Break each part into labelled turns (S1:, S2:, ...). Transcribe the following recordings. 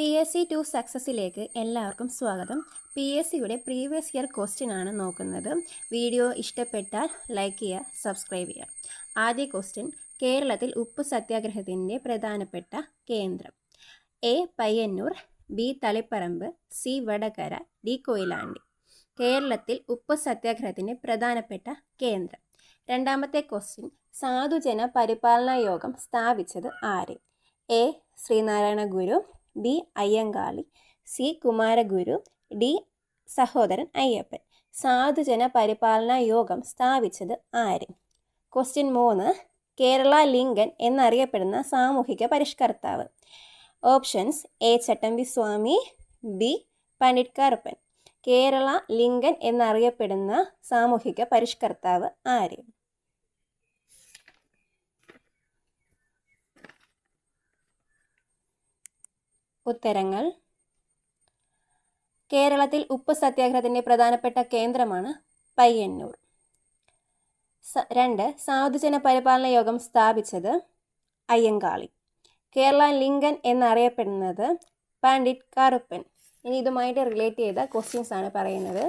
S1: PSC2 സക്സസിലേക്ക് എല്ലാവർക്കും സ്വാഗതം. PSCയുടെ previous year question ആണ് നോക്കുന്നത്. വീഡിയോ ഇഷ്ടപ്പെട്ടാൽ ലൈക്ക് ചെയ്യുക, സബ്സ്ക്രൈബ് ചെയ്യുക. ആദ്യ ക്വസ്റ്റ്യൻ, കേരളത്തിൽ ഉപ്പ് സത്യാഗ്രഹത്തിൻ്റെ പ്രധാനപ്പെട്ട കേന്ദ്രം. A Payyanur, B Taliparamba, C Vadakara, D Koyilandy. കേരളത്തിൽ ഉപ്പ് സത്യാഗ്രഹത്തിൻ്റെ പ്രധാനപ്പെട്ട കേന്ദ്രം. രണ്ടാമത്തെ ക്വസ്റ്റ്യൻ, സാധുജന പരിപാലന യോഗം സ്ഥാപിച്ചത് ആര്? A Sreenarayana Guru, B Ayyankali, C Kumaraguru, D Sahodaran Ayyappan. സാധുജന പരിപാലന യോഗം സ്ഥാപിച്ചത് ആര്? ക്വസ്റ്റ്യൻ 3, കേരള ലിങ്കൻ എന്നറിയപ്പെടുന്ന സാമൂഹിക പരിഷ്കർത്താവ്. Options: A Chattampi Swami, B Pandit Karuppan. Kerala Lincoln എന്നറിയപ്പെടുന്ന സാമൂഹിക പരിഷ്കർത്താവ് ആര്? ഉത്തരങ്ങൾ: കേരളത്തിൽ ഉപ്പ് സത്യാഗ്രഹത്തിൻ്റെ പ്രധാനപ്പെട്ട കേന്ദ്രമാണ് പയ്യന്നൂർ. 2, സാധുജന പരിപാലന യോഗം സ്ഥാപിച്ചത് അയ്യങ്കാളി. കേരള ലിങ്കൻ എന്നറിയപ്പെടുന്നത് പണ്ഡിറ്റ് കറുപ്പൻ. ഇനി ഇതുമായിട്ട് റിലേറ്റ് ചെയ്ത ക്വസ്റ്റ്യൻസ് ആണ് പറയുന്നത്.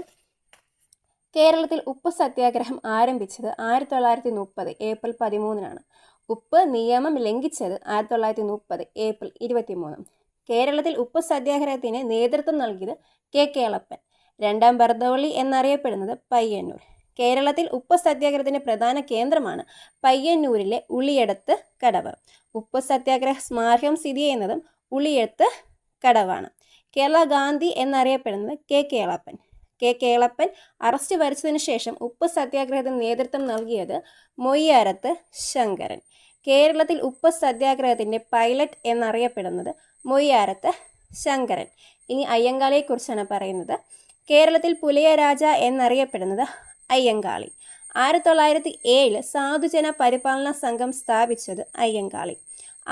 S1: കേരളത്തിൽ ഉപ്പ് സത്യാഗ്രഹം ആരംഭിച്ചത് 1930 ഏപ്രിൽ 13-നാണ്. ഉപ്പ് നിയമം ലംഘിച്ചത് 1930 ഏപ്രിൽ 23. കേരളത്തിൽ ഉപ്പ് സത്യാഗ്രഹത്തിന് നേതൃത്വം നൽകിയത് കെ കേളപ്പൻ. രണ്ടാം ഭരതവള്ളി എന്നറിയപ്പെടുന്നത് പയ്യന്നൂർ. കേരളത്തിൽ ഉപ്പ് സത്യാഗ്രഹത്തിൻ്റെ പ്രധാന കേന്ദ്രമാണ് പയ്യന്നൂരിലെ ഉളിയടത്ത് കടവ്. ഉപ്പ് സത്യാഗ്രഹ സ്മാരകം സ്ഥിതി ചെയ്യുന്നതും ഉളിയടത്ത് കടവാണ്. കേരള ഗാന്ധി എന്നറിയപ്പെടുന്നത് K Kelappan. K Kelappan arrest വരിച്ചതിന് ശേഷം ഉപ്പ് സത്യാഗ്രഹത്തിന് നേതൃത്വം നൽകിയത് മൊയ്യാരത്ത് ശങ്കരൻ. കേരളത്തിൽ ഉപ്പ് സത്യാഗ്രഹത്തിൻ്റെ പൈലറ്റ് എന്നറിയപ്പെടുന്നത് മൊയ്യാരത്ത് ശങ്കരൻ. ഇനി അയ്യങ്കാളിയെക്കുറിച്ചാണ് പറയുന്നത്. കേരളത്തിൽ പുലയ രാജ എന്നറിയപ്പെടുന്നത് അയ്യങ്കാളി. 1907 സാധുജന പരിപാലന സംഘം സ്ഥാപിച്ചത് അയ്യങ്കാളി.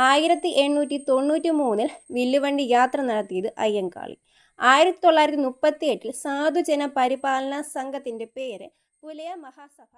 S1: 1893 വില്ലുവണ്ടി യാത്ര നടത്തിയത് അയ്യങ്കാളി. 1938 സാധുജന പരിപാലന സംഘത്തിൻ്റെ പേര് പുലയ മഹാസഭ.